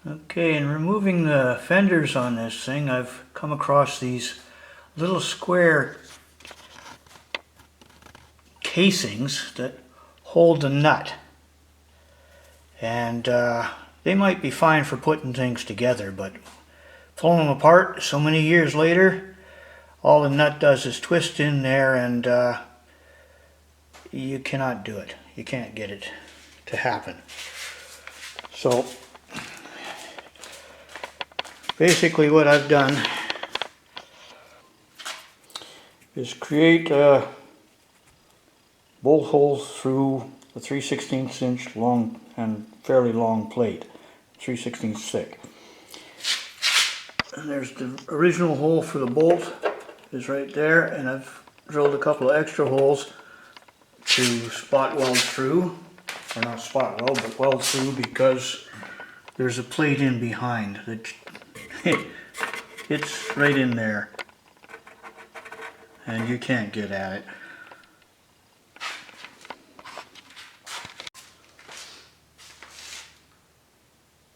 Okay, in removing the fenders on this thing, I've come across these little square casings that hold the nut. And they might be fine for putting things together, but pulling them apart so many years later, all the nut does is twist in there, and you cannot do it. You can't get it to happen. So basically what I've done is create bolt holes through the 3/16 inch long and fairly long plate, 3/16 thick. And there's the original hole for the bolt is right there, and I've drilled a couple of extra holes to spot weld through, or not spot weld, but weld through, because there's a plate in behind that it's right in there and you can't get at it.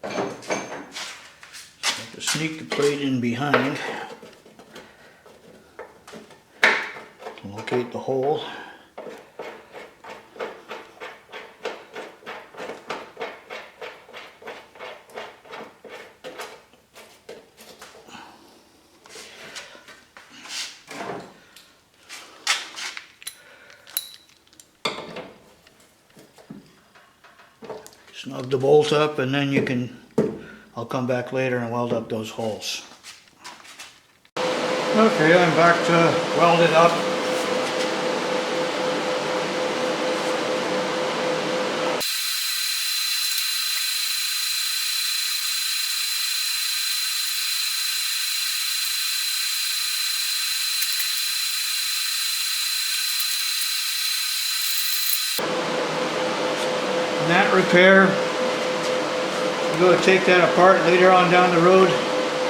So I have to sneak the plate in behind, locate the hole. Snug the bolt up, and then I'll come back later and weld up those holes. Okay, I'm back to weld it up. And that repair, I'm going to take that apart later on down the road.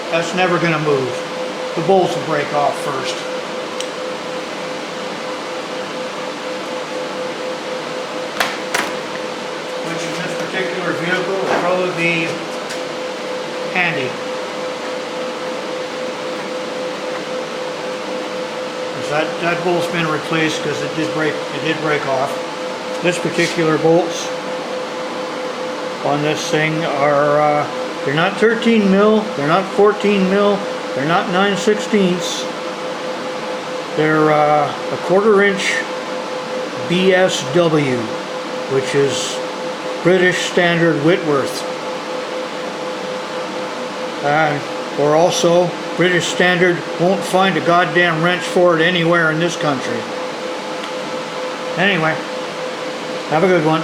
That's never going to move. The bolts will break off first. Which in this particular vehicle will probably be handy. That bolt's been replaced because it did break off. This particular bolts on this thing are they're not 13 mil, they're not 14 mil, they're not 9/16. They're a 1/4 inch BSW, which is British Standard Whitworth, or also British Standard won't find a goddamn wrench for it anywhere in this country. Anyway, have a good one.